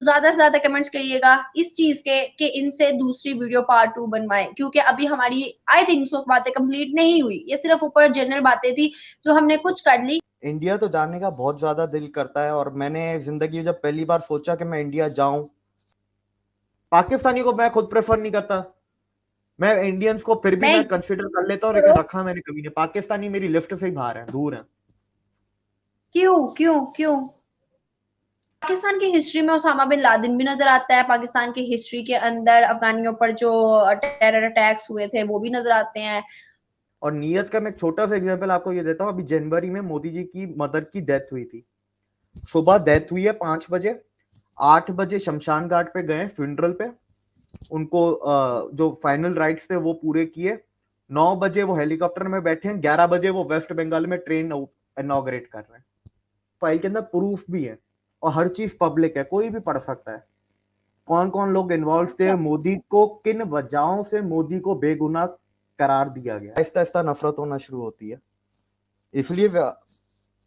ज्यादा से ज्यादा कमेंट्स करिएगा इस चीज के कि इनसे दूसरी वीडियो पार्ट 2 बनवाएं, क्योंकि अभी हमारी आई थिंक सो बातें कंप्लीट नहीं हुई, ये सिर्फ ऊपर जनरल बातें थी जो हमने कुछ कर ली। इंडिया तो जाने का बहुत ज्यादा दिल करता है, और मैंने जिंदगी में जब पहली बार सोचा कि मैं इंडिया जाऊं, पाकिस्तानी को मैं खुद प्रेफर नहीं करता। मैं इंडियंस को फिर भी मैं मैं कंसिडर कर लेता हूँ, लेकिन करो रखा मैंने कभी नहीं। पाकिस्तानी मेरी लिफ्ट से ही बाहर है, दूर है। क्यों क्यों क्यों? पाकिस्तान की हिस्ट्री में ओसामा बिन लादेन भी नजर आता है, पाकिस्तान की हिस्ट्री के अंदर अफगानियों पर जो टेरर अटैक्स हुए थे वो भी नजर आते हैं। और नीयत का मैं एक छोटा सा एग्जांपल आपको ये देता हूँ। अभी जनवरी में मोदी जी की मदर की डेथ हुई थी। सुबह डेथ हुई है 5 बजे। 8 बजे शमशान घाट पे गए फ्यूनरल पे, उनको जो फाइनल राइट्स थे वो पूरे किए। 9 बजे वो हेलीकॉप्टर में बैठे हैं, 11 बजे वो वेस्ट बंगाल में ट्रेन इनॉग्रेट कर रहे हैं। फाइल के अंदर प्रूफ भी है, और हर चीज पब्लिक है, कोई भी पढ़ सकता है कौन कौन लोग इन्वॉल्व थे, अच्छा। मोदी को किन वजहों से मोदी को बेगुनाह करार दिया गया। आहिस्ता आहिस्ता नफरत होना शुरू होती है। इसलिए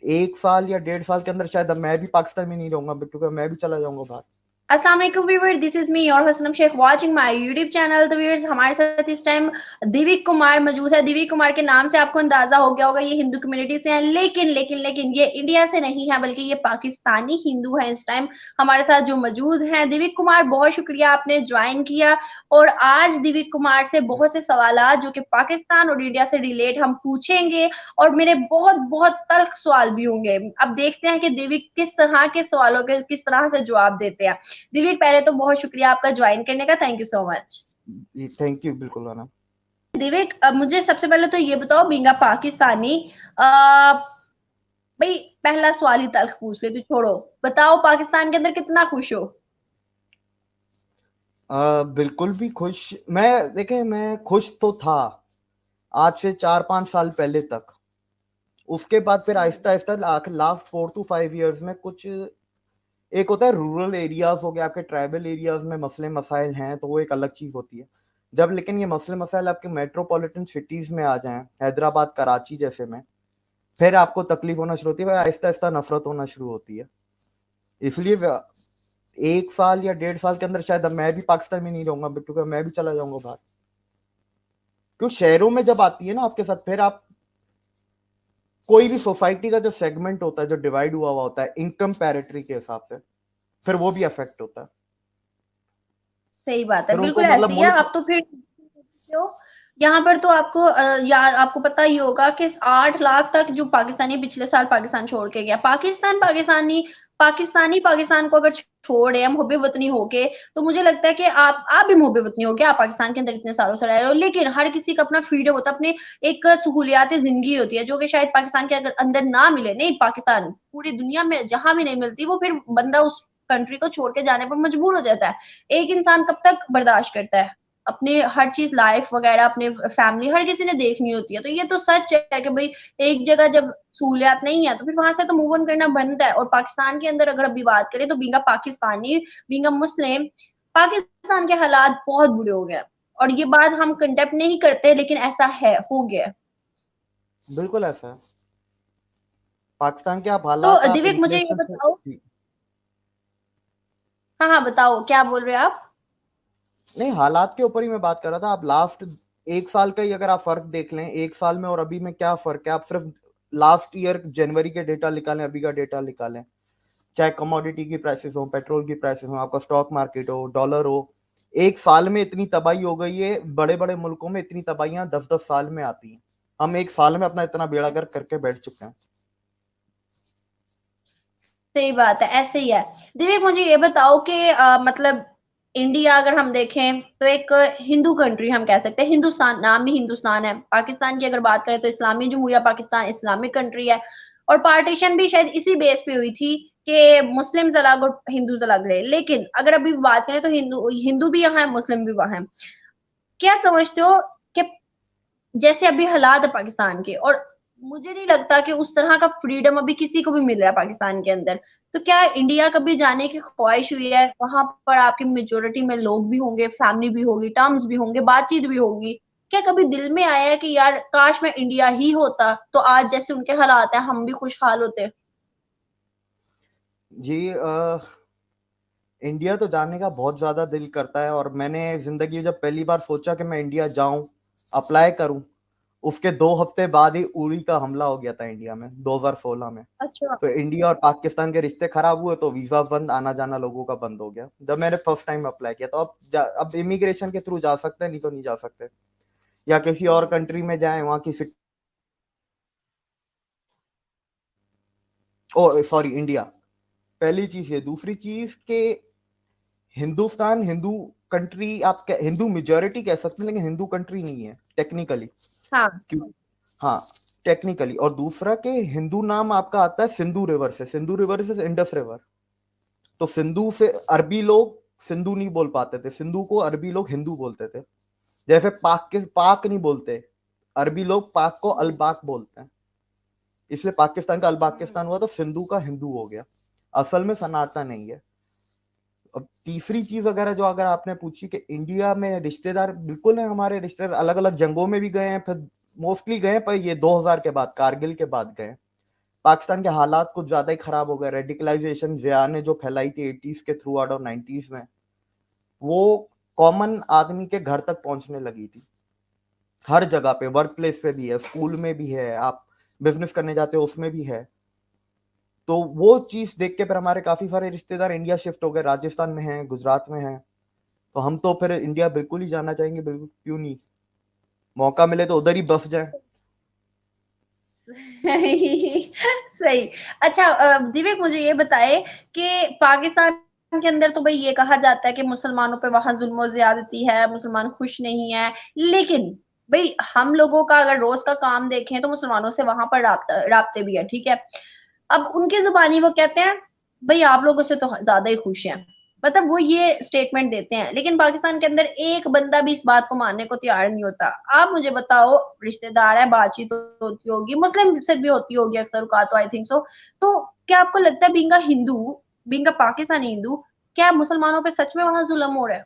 1 साल या 1.5 साल के अंदर शायद अब मैं भी पाकिस्तान में नहीं रहूंगा, क्योंकि मैं भी चला जाऊंगा बाहर। अस्सलाम वालेकुम व्यूअर, दिस इज मी और Hasnam Sheikh watching my YouTube channel. तो व्यूअर्स, हमारे साथ इस टाइम दिविक कुमार मौजूद है। दिविक कुमार के नाम से आपको अंदाजा हो गया होगा ये हिंदू कम्युनिटी से हैं, लेकिन लेकिन लेकिन ये इंडिया से नहीं है, बल्कि ये पाकिस्तानी हिंदू है इस टाइम हमारे साथ जो मौजूद हैं। दिविक कुमार, बहुत शुक्रिया आपने ज्वाइन किया। और आज दिविक कुमार से बहुत से सवाल जो कि पाकिस्तान और इंडिया से रिलेट हम पूछेंगे, और मेरे बहुत बहुत तल्ख सवाल भी होंगे। अब देखते हैं कि दिविक किस तरह के सवालों के किस तरह से जवाब देते हैं। दिव्य, पहले तो बहुत शुक्रिया आपका ज्वाइन करने का, thank you so much. Thank you, बिल्कुल आना। दिव्य, अब मुझे सबसे पहले तो ये बताओ, बींगा पाकिस्तानी, भाई पहला सवाल ही तल्ख पूछ ले, तो छोड़ो, बताओ पाकिस्तान के अंदर कितना खुश हो? बिल्कुल भी खुश। मैं देखे, मैं खुश तो था आज से 4-5 साल पहले तक। उसके बाद फिर Aahista Aahista last 4 to 5 years में कुछ, एक होता है रूरल एरियाज हो गए, आपके ट्राइबल एरियाज में मसले मसाइल हैं तो वो एक अलग चीज होती है। जब लेकिन ये मसले मसाइल आपके मेट्रोपॉलिटन सिटीज में आ जाएं, हैदराबाद कराची जैसे में, फिर आपको तकलीफ होना शुरू होती है, आहिस्ता आहिस्ता नफरत होना शुरू होती है। इसलिए 1 साल या 1.5 साल के अंदर शायद अब मैं भी पाकिस्तान में नहीं रहूंगा, क्योंकि मैं भी चला जाऊंगा बाहर। क्यों शहरों में जब आती है ना आपके साथ, फिर आप कोई भी सोसाइटी का जो सेगमेंट होता है, जो डिवाइड हुआ हुआ होता है इनकम पैरिटरी के हिसाब से, फिर वो भी अफेक्ट होता है। सही बात है, फिर उनको बिल्कुल मतलब ऐसे ही है। मुल्क। आप तो फिर हो यहाँ पर, तो आपको यार आपको पता ही होगा कि 8 लाख तक जो पाकिस्तानी पिछले साल पाकिस्तान छोड़ के गया, पाकिस्तानी पाकिस्तान को अगर छोड़े हम मुहब्बे वतनी होके, तो मुझे लगता है कि आप भी मुहब्बे वतनी हो गया, आप पाकिस्तान के अंदर इतने सालों से रह रहे हो। लेकिन हर किसी का अपना फ्रीडम होता है, अपने एक सहूलियात जिंदगी होती है जो कि शायद पाकिस्तान के अगर अंदर ना मिले, नहीं पाकिस्तान पूरी दुनिया में जहां भी नहीं मिलती, वो फिर बंदा उस कंट्री को छोड़ के जाने पर मजबूर हो जाता है। एक इंसान कब तक बर्दाश्त करता है? अपने हर चीज, लाइफ वगैरह, अपने फैमिली हर किसी ने देखनी होती है। तो ये तो सच है कि भाई एक जगह जब सहूलियात नहीं है तो फिर वहां से तो मूव ऑन करना बनता है। और पाकिस्तान के अंदर अगर अभी बात करें तो बींगा पाकिस्तानी, बींगा मुस्लिम, पाकिस्तान के हालात बहुत बुरे हो गए। और ये बात हम कंडेप्ट नहीं करते, लेकिन ऐसा है, हो गया। बिल्कुल ऐसा है। पाकिस्तान के आप तो हालात, आप दिव्य, मुझे ये इन्फ्लेशन से। बताओ। हाँ हाँ, बताओ क्या बोल रहे हो आप? नहीं, हालात के ऊपर ही मैं बात कर रहा था। आप लास्ट 1 साल का ही अगर आप फर्क देख लें, 1 साल में और अभी में क्या फर्क है, आप सिर्फ लास्ट ईयर जनवरी के डेटा निकालें, अभी का डेटा निकालें। चाहे कमोडिटी की प्राइसेस हो, पेट्रोल की प्राइसेस हो, आपका स्टॉक मार्केट हो, डॉलर हो, 1 साल में इतनी तबाही हो गई है। बड़े बड़े मुल्कों में इतनी तबाहियां 10-10 साल में आती हैं। हम 1 साल में अपना इतना बेड़ा गर्क करके बैठ चुके हैं। सही बात है, ऐसे ही है। दिव्य, मुझे ये बताओ कि मतलब इंडिया अगर हम देखें तो एक हिंदू कंट्री हम कह सकते हैं, हिंदुस्तान नाम ही हिंदुस्तान है। पाकिस्तान की अगर बात करें तो इस्लामी जमहूरिया पाकिस्तान इस्लामिक कंट्री है। और पार्टीशन भी शायद इसी बेस पे हुई थी कि मुस्लिम्स अलग और हिंदूज अलग रहे। लेकिन अगर अभी बात करें तो हिंदू हिंदू भी यहाँ है, मुस्लिम भी वहां है। क्या समझते हो कि जैसे अभी हालात है पाकिस्तान के, और मुझे नहीं लगता कि उस तरह का फ्रीडम अभी किसी को भी मिल रहा है पाकिस्तान के अंदर, तो क्या इंडिया कभी जाने की ख्वाहिश हुई है? वहां पर आपकी मेजोरिटी में लोग भी होंगे, फैमिली भी होगी, टर्म्स भी होंगे, बातचीत भी होगी। क्या कभी दिल में आया है कि यार काश मैं इंडिया ही होता तो आज जैसे उनके हालात है हम भी खुशहाल होते? जी, इंडिया तो जाने का बहुत ज्यादा दिल करता है, और मैंने जिंदगी में जब पहली बार सोचा कि मैं इंडिया जाऊं, अप्लाई करूं, उसके 2 हफ्ते बाद ही उड़ी का हमला हो गया था इंडिया में 2016 में। अच्छा। तो इंडिया और पाकिस्तान के रिश्ते खराब हुए, तो वीजा बंद, आना जाना लोगों का बंद हो गया जब मैंने फर्स्ट टाइम अप्लाई किया। तो अब इमिग्रेशन के थ्रू जा सकते हैं, नहीं तो नहीं जा सकते, या किसी और कंट्री में जाएं, वहां की ओ सॉरी इंडिया। पहली चीज ये, दूसरी चीज के हिंदुस्तान हिंदू कंट्री, हिंदू मेजोरिटी कह सकते हैं, लेकिन हिंदू कंट्री नहीं है टेक्निकली। हाँ। क्यों? हाँ, टेक्निकली। और दूसरा के हिंदू नाम आपका आता है सिंधु रिवर से, सिंधु रिवर से इंडस रिवर। तो सिंधु से अरबी लोग सिंधु नहीं बोल पाते थे, सिंधु को अरबी लोग हिंदू बोलते थे। जैसे पाक के पाक नहीं बोलते, अरबी लोग पाक को अलबाक बोलते हैं, इसलिए पाकिस्तान का अलबाकिस्तान हुआ, तो सिंधु का हिंदू हो गया, असल में सनातन नहीं है। अब तीसरी चीज वगैरह जो अगर आपने पूछी कि इंडिया में रिश्तेदार, बिल्कुल है, हमारे रिश्तेदार अलग अलग जंगों में भी गए हैं, फिर मोस्टली गए, पर ये 2000 के बाद, कारगिल के बाद गए। पाकिस्तान के हालात कुछ ज्यादा ही खराब हो गए, रेडिकलाइजेशन जिया ने जो फैलाई थी 80s के थ्रू आउट और 90s में, वो कॉमन आदमी के घर तक पहुंचने लगी थी। हर जगह पे, वर्क प्लेस पे भी है, स्कूल में भी है, आप बिजनेस करने जाते हो उसमें भी है। तो वो चीज देख के फिर हमारे काफी सारे रिश्तेदार इंडिया शिफ्ट हो गए, राजस्थान में हैं, गुजरात में हैं। तो हम तो फिर इंडिया बिल्कुल ही जाना चाहेंगे, बिल्कुल, क्यों नहीं, मौका मिले तो उधर ही बस जाए। सही। सही। अच्छा, दिव्य मुझे ये बताए कि पाकिस्तान के अंदर तो भाई ये कहा जाता है कि मुसलमानों पे वहां जुल्म ज्यादती है, मुसलमान खुश नहीं है, लेकिन भाई हम लोगों का अगर रोज का काम देखें तो मुसलमानों से वहां पर राब्ते भी है, ठीक है। अब उनकी जुबानी वो कहते हैं भाई आप लोगों से तो ज्यादा ही खुश हैं, मतलब वो ये स्टेटमेंट देते हैं, लेकिन पाकिस्तान के अंदर एक बंदा भी इस बात को मानने को तैयार नहीं होता। आप मुझे बताओ, रिश्तेदार है, बातचीत तो होती होगी, मुस्लिम से भी होती होगी अक्सर का, तो आई थिंक सो। तो क्या आपको लगता है being a Hindu, being a Pakistani Hindu, क्या मुसलमानों पे सच में वहां जुल्म हो रहा है?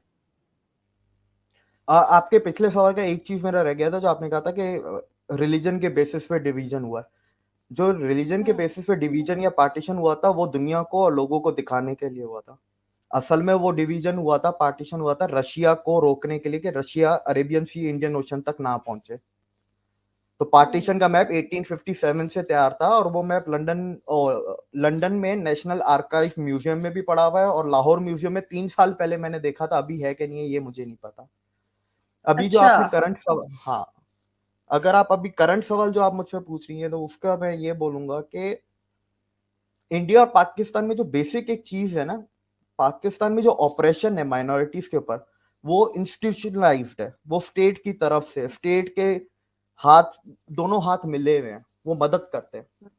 आपके पिछले सवाल का एक चीज मेरा रह गया था, जो आपने कहा था कि रिलीजन के बेसिस पे डिवीजन हुआ है। जो रिलीजन के बेसिस पे डिवीजन या पार्टीशन हुआ था, वो दुनिया को और लोगों को दिखाने के लिए हुआ था। असल में वो डिवीजन हुआ था, पार्टीशन हुआ था रशिया को रोकने के लिए, कि रशिया अरेबियन सी, इंडियन ओशन तक ना पहुंचे। तो पार्टीशन का मैप 1857 से तैयार था, और वो मैप लंदन में नेशनल आर्काइव म्यूजियम में भी पड़ा हुआ है, और लाहौर म्यूजियम में 3 साल पहले मैंने देखा था, अभी है कि नहीं है ये मुझे नहीं पता। अभी जो अच्छा। आपने करंट सवाल, हाँ, अगर आप अभी करंट सवाल जो आप मुझसे पूछ रही है, तो उसका मैं ये बोलूंगा कि इंडिया और पाकिस्तान में जो बेसिक एक चीज है ना, पाकिस्तान में जो ऑपरेशन है माइनॉरिटीज के ऊपर, वो इंस्टीट्यूशनलाइज्ड है, वो स्टेट की तरफ से, स्टेट के हाथ, दोनों हाथ मिले हुए हैं, वो मदद करते हैं।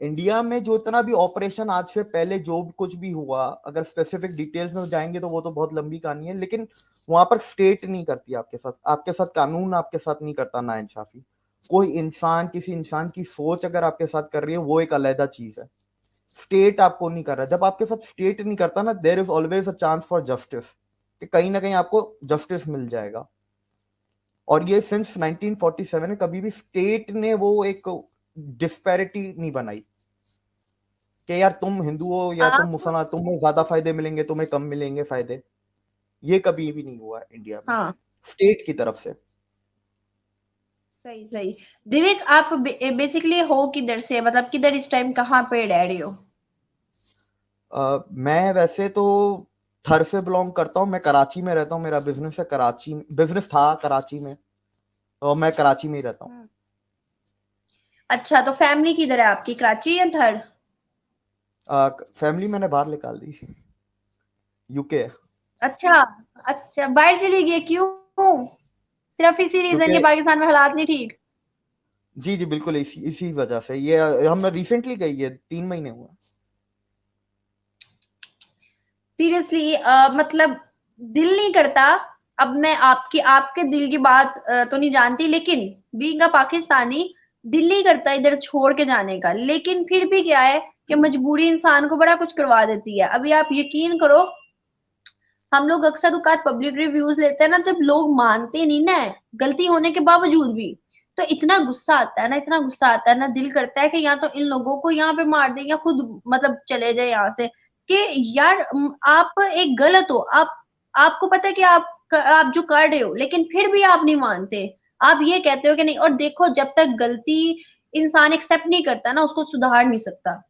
इंडिया में जो इतना भी ऑपरेशन आज से पहले जो कुछ भी हुआ, अगर स्पेसिफिक डिटेल्स में जाएंगे तो वो तो बहुत लंबी कहानी है, लेकिन वहां पर स्टेट नहीं करती आपके साथ, आपके साथ कानून आपके साथ नहीं करता ना इंसाफी। कोई इंसान, किसी इंसान की सोच अगर आपके साथ कर रही है, वो एक अलग चीज है। स्टेट आपको नहीं कर रहा, जब आपके साथ स्टेट नहीं करता ना, there is always a chance for justice, कि कहीं ना कहीं आपको जस्टिस मिल जाएगा। और ये सिंस 1947 में कभी भी स्टेट ने वो एक डिस्पैरिटी नहीं बनाई, कि यार तुम हिंदू हो या तुम आप। मुसलमान, तुम्हें ज्यादा फायदे मिलेंगे, तुम्हें कम मिलेंगे फायदे। ये कभी भी नहीं हुआ इंडिया में, हाँ। स्टेट की तरफ से। सही सही। दिव्य आप बेसिकली हो किधर से, मतलब किधर इस टाइम कहाँ पे रह रहे हो? मैं वैसे तो थर से बिलोंग करता हूँ, मैं कराची में रहता हूँ, मेरा बिजनेस है कराची, बिजनेस था कराची में, और मैं कराची में ही रहता हूँ। अच्छा, तो फैमिली किधर है आपकी, कराची या थर्ड? फैमिली मैंने बाहर निकाल दी, यूके। अच्छा। अच्छा, बाहर चली गई क्यों? सिर्फ इसी रीजन क्योंकि के पाकिस्तान में हालात नहीं ठीक? जी जी बिल्कुल, इसी वजह से ये, हम रिसेंटली गई है, 3 महीने हुए। सीरियसली, मतलब दिल नहीं करता। अब मैं आपकी आपके दिल की बात तो नहीं जानती, लेकिन बीइंग अ पाकिस्तानी, दिल नहीं करता इधर छोड़ के जाने का, लेकिन फिर भी क्या है कि मजबूरी इंसान को बड़ा कुछ करवा देती है। अभी आप यकीन करो, हम लोग अक्सर औकात पब्लिक रिव्यूज लेते हैं ना, जब लोग मानते नहीं ना, गलती होने के बावजूद भी, तो इतना गुस्सा आता है ना, इतना गुस्सा आता है ना, दिल करता है कि या तो इन लोगों को यहाँ पे मार दे या खुद मतलब चले जाए यहाँ से। कि यार आप एक गलत हो, आपको पता है कि आप जो कर रहे हो, लेकिन फिर भी आप नहीं मानते। आप ये कहते हो कि नहीं, और देखो जब तक गलती इंसान एक्सेप्ट नहीं करता ना, उसको सुधार नहीं सकता।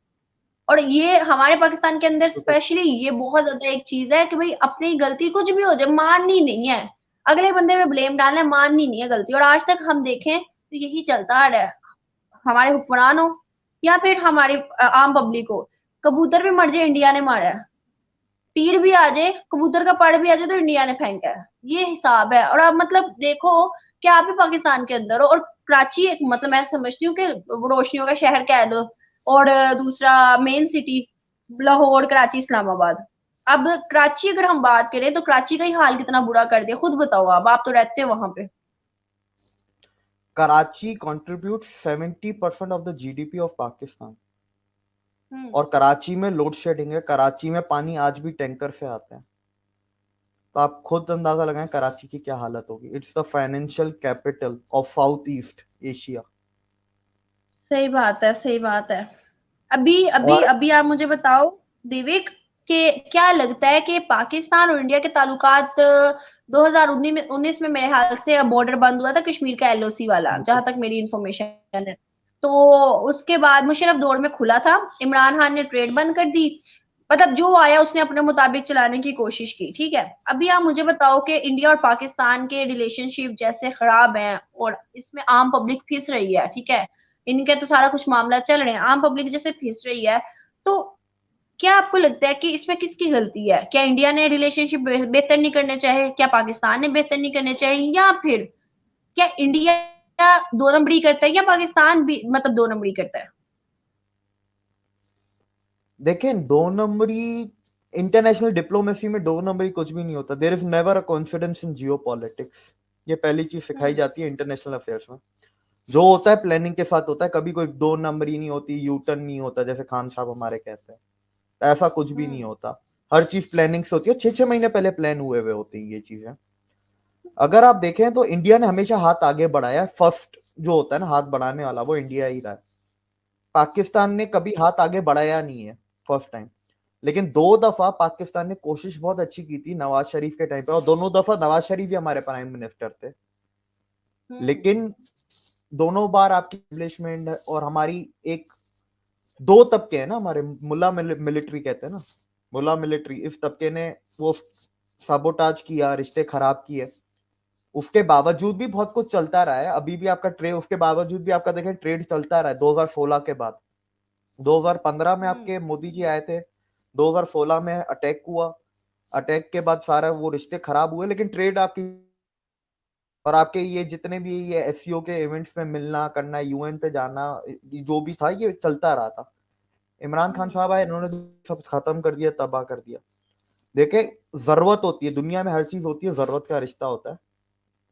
और ये हमारे पाकिस्तान के अंदर तो देख, स्पेशली ये बहुत ज्यादा एक चीज है कि भाई अपनी गलती कुछ भी हो जाए माननी नहीं है, अगले बंदे पे ब्लेम डालना है, माननी नहीं है गलती। और आज तक हम देखें तो यही चलता आ रहा है, हमारे हुक्मरान हो या फिर हमारी आम पब्लिक हो। कबूतर भी मर जाए इंडिया ने मारा है, तीर भी आ जाए, कबूतर का पड़ भी आ जाए तो इंडिया ने फेंका है, ये हिसाब है। और अब मतलब देखो कि आप भी पाकिस्तान के अंदर हो, और कराची एक मतलब मैं समझती हूँ कि रोशनियों का शहर कह लो, और दूसरा मेन सिटी लाहौर, कराची, इस्लामाबाद। अब कराची अगर हम बात करें तो कराची का ही हाल कितना बुरा कर दिया, खुद बताओ, अब आप तो रहते हो वहां पे। Karachi contribute 70% of the GDP of Pakistan. हम्म। और कराची में लोड शेडिंग है, कराची में पानी आज भी टैंकर से आता है। तो आप खुद अंदाजा लगाएं कराची की क्या हालत होगी। It's the financial capital of south east Asia. सही बात है, सही बात है। अभी अभी और अभी आप मुझे बताओ दिविक, कि क्या लगता है कि पाकिस्तान और इंडिया के ताल्लुकात 2019 में मेरे ख्याल से बॉर्डर बंद हुआ था कश्मीर का एलओसी वाला, जहां तक मेरी इंफॉर्मेशन है। तो उसके बाद मुशर्रफ दौर में खुला था, इमरान खान ने ट्रेड बंद कर दी, मतलब जो आया उसने अपने मुताबिक चलाने की कोशिश की, ठीक है। अभी आप मुझे बताओ कि इंडिया और पाकिस्तान के रिलेशनशिप जैसे खराब हैं और इसमें आम पब्लिक फिस रही है, ठीक है, इनके तो सारा कुछ मामला चल रहे हैं, आम पब्लिक जैसे फिस रही है, तो क्या आपको लगता है कि इसमें किसकी गलती है? क्या इंडिया ने रिलेशनशिप बेहतर नहीं करने चाहिए, क्या पाकिस्तान ने बेहतर नहीं करने चाहिए, या फिर क्या इंडिया दो नंबरी करता है, या पाकिस्तान भी मतलब दो नंबरी करता है? देखें, दो नंबरी इंटरनेशनल डिप्लोमेसी में दो नंबरी कुछ भी नहीं होता। There is never a confidence in geopolitics. ये पहली चीज सिखाई हम्म। जाती है इंटरनेशनल अफेयर्स में। जो होता है प्लानिंग के साथ होता है, कभी कोई दो नंबरी नहीं होती, यू टर्न नहीं होता जैसे खान साहब हमारे कहते हैं। तो ऐसा कुछ भी नहीं हम्म। होता। हर चीज प्लानिंग से होती है, 6 6 महीने पहले प्लान हुए हुए होते हैं ये चीजें। अगर आप देखें तो इंडिया ने हमेशा हाथ आगे बढ़ाया है। फर्स्ट जो होता है ना हाथ बढ़ाने वाला, वो इंडिया ही रहा है। पाकिस्तान ने कभी हाथ आगे बढ़ाया नहीं है फर्स्ट टाइम। लेकिन दो दफा पाकिस्तान ने कोशिश बहुत अच्छी की थी नवाज शरीफ के टाइम पे, और दोनों दफा नवाज शरीफ ही हमारे प्राइम मिनिस्टर थे। हम्म। लेकिन दोनों बार आपकी एस्टेब्लिशमेंट और हमारी एक दो तबके हैं ना हमारे, मुल्ला मिलिट्री कहते हैं ना, मुल्ला मिलिट्री, इस तबके ने वो साबोटाज किया, रिश्ते खराब किए। उसके बावजूद भी बहुत कुछ चलता रहा है, अभी भी आपका ट्रेड, उसके बावजूद भी आपका देखें ट्रेड चलता रहा है 2016 के बाद। 2015 में हम्म। आपके मोदी जी आए थे, 2016 में अटैक हुआ, अटैक के बाद सारा वो रिश्ते खराब हुए, लेकिन ट्रेड आपकी और आपके ये जितने भी ये एससीओ के इवेंट्स में मिलना करना, यूएन पे जाना, जो भी था ये चलता रहा था। इमरान खान हम्म। साहब आए, इन्होंने तो सब खत्म कर दिया, तबाह कर दिया। देखे, जरूरत होती है दुनिया में, हर चीज होती है, जरूरत का रिश्ता होता है।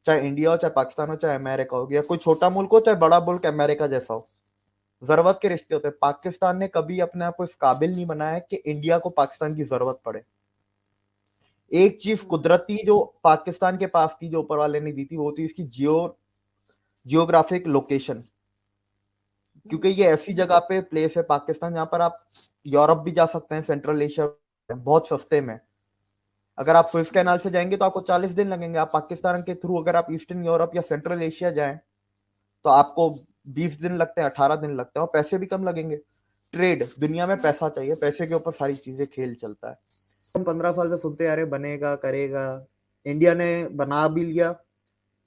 चाहे इंडिया हो, चाहे पाकिस्तान हो, चाहे अमेरिका हो, या कोई छोटा मुल्क हो, चाहे बड़ा मुल्क अमेरिका जैसा हो, जरूरत के रिश्ते होते हैं। पाकिस्तान ने कभी अपने आप को इस काबिल नहीं बनाया कि इंडिया को पाकिस्तान की जरूरत पड़े। एक चीज हम्म। कुदरती जो पाकिस्तान के पास थी, जो ऊपर वाले ने दी थी, वो थी इसकी जियोग्राफिक लोकेशन। क्योंकि हम्म। ये ऐसी जगह पे प्लेस है पाकिस्तान, जहां पर आप यूरोप भी जा सकते हैं, सेंट्रल एशिया बहुत सस्ते में। अगर आप स्विस कैनाल से जाएंगे तो आपको 40 दिन लगेंगे। आप पाकिस्तान के थ्रू अगर आप ईस्टर्न यूरोप या सेंट्रल एशिया जाएं तो आपको 20 दिन लगते हैं, 18 दिन लगते हैं, और पैसे भी कम लगेंगे। ट्रेड, दुनिया में पैसा चाहिए, पैसे के ऊपर सारी चीजें खेल चलता है। हम 15 साल से सुनते आ रहे बनेगा करेगा, इंडिया ने बना भी लिया।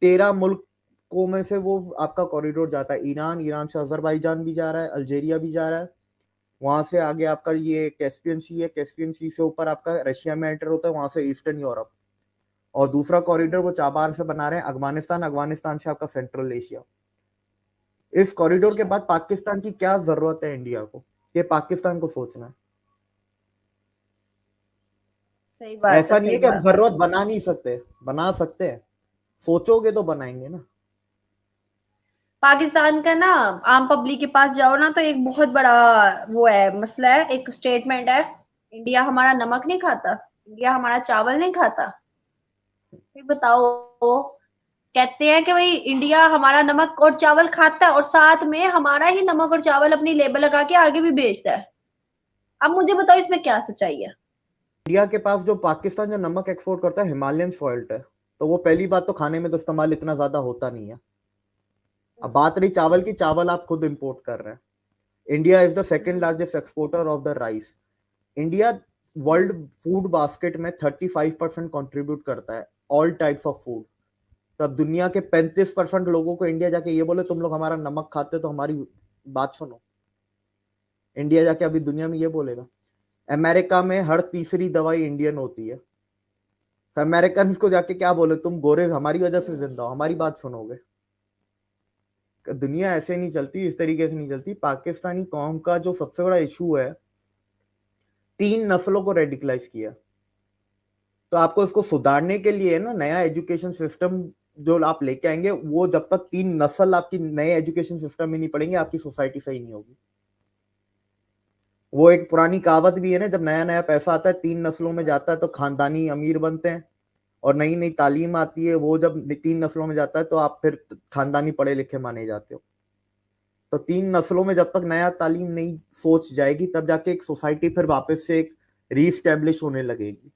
13 मुल्कों में से वो आपका कॉरिडोर जाता है, ईरान, ईरान से अजरबैजान भी जा रहा है, अल्जेरिया भी जा रहा है, वहां से आगे आपका ये कैस्पियन सी है, कैस्पियन सी से ऊपर आपका रशिया में एंटर होता है, वहां से ईस्टर्न यूरोप। और दूसरा कॉरिडोर वो चाबार से बना रहे हैं, अफगानिस्तान, अफगानिस्तान से आपका सेंट्रल एशिया। इस कॉरिडोर के अच्छा। बाद पाकिस्तान की क्या जरूरत है इंडिया को, ये पाकिस्तान को सोचना है। सही बात है, ऐसा नहीं है सही कि हम बात है। जरूरत बना नहीं सकते, बना सकते हैं, सोचोगे तो बनाएंगे ना। पाकिस्तान का ना, आम पब्लिक के पास जाओ ना तो एक बहुत बड़ा वो है, मसला है, एक स्टेटमेंट है, इंडिया हमारा नमक नहीं खाता, इंडिया हमारा चावल नहीं खाता। फिर बताओ, कहते हैं कि भाई इंडिया हमारा नमक और चावल खाता है, और साथ में हमारा ही नमक और चावल अपनी लेबल लगा के आगे भी बेचता है। अब मुझे बताओ इसमें क्या सच्चाई है? इंडिया के पास जो पाकिस्तान जो नमक एक्सपोर्ट करता है हिमालयन सॉल्ट है, तो वो पहली बात तो खाने में तो इस्तेमाल इतना ज्यादा होता नहीं है। अब बात रही चावल की, चावल आप खुद इंपोर्ट कर रहे हैं। India is the second largest exporter of the rice. India world food basket में 35% कंट्रीब्यूट करता है, ऑल टाइप्स ऑफ फूड। तब दुनिया के 35% लोगों को इंडिया जाके ये बोले तुम लोग हमारा नमक खाते तो हमारी बात सुनो, इंडिया जाके अभी दुनिया में ये बोलेगा। अमेरिका में हर तीसरी दवाई इंडियन होती है, तो अमेरिकन को जाके क्या बोले तुम गोरे हमारी वजह से जिंदा हो, हमारी बात सुनोगे? दुनिया ऐसे नहीं चलती, इस तरीके से नहीं चलती। पाकिस्तानी कौम का जो सबसे बड़ा इशू है, 3 नस्लों को रेडिकलाइज किया। तो आपको इसको सुधारने के लिए ना नया एजुकेशन सिस्टम जो आप लेके आएंगे, वो जब तक 3 नस्ल आपकी नए एजुकेशन सिस्टम में नहीं पड़ेंगे, आपकी सोसाइटी सही नहीं होगी। वो एक पुरानी कहावत भी है ना, जब नया नया पैसा आता है 3 नस्लों में जाता है तो खानदानी अमीर बनते हैं, और नई नई तालीम आती है वो जब 3 नस्लों में जाता है तो आप फिर खानदानी पढ़े लिखे माने जाते हो। तो 3 नस्लों में जब तक नया तालीम नई सोच जाएगी, तब जाके एक सोसाइटी फिर वापस से एक रीस्टैब्लिश होने लगेगी।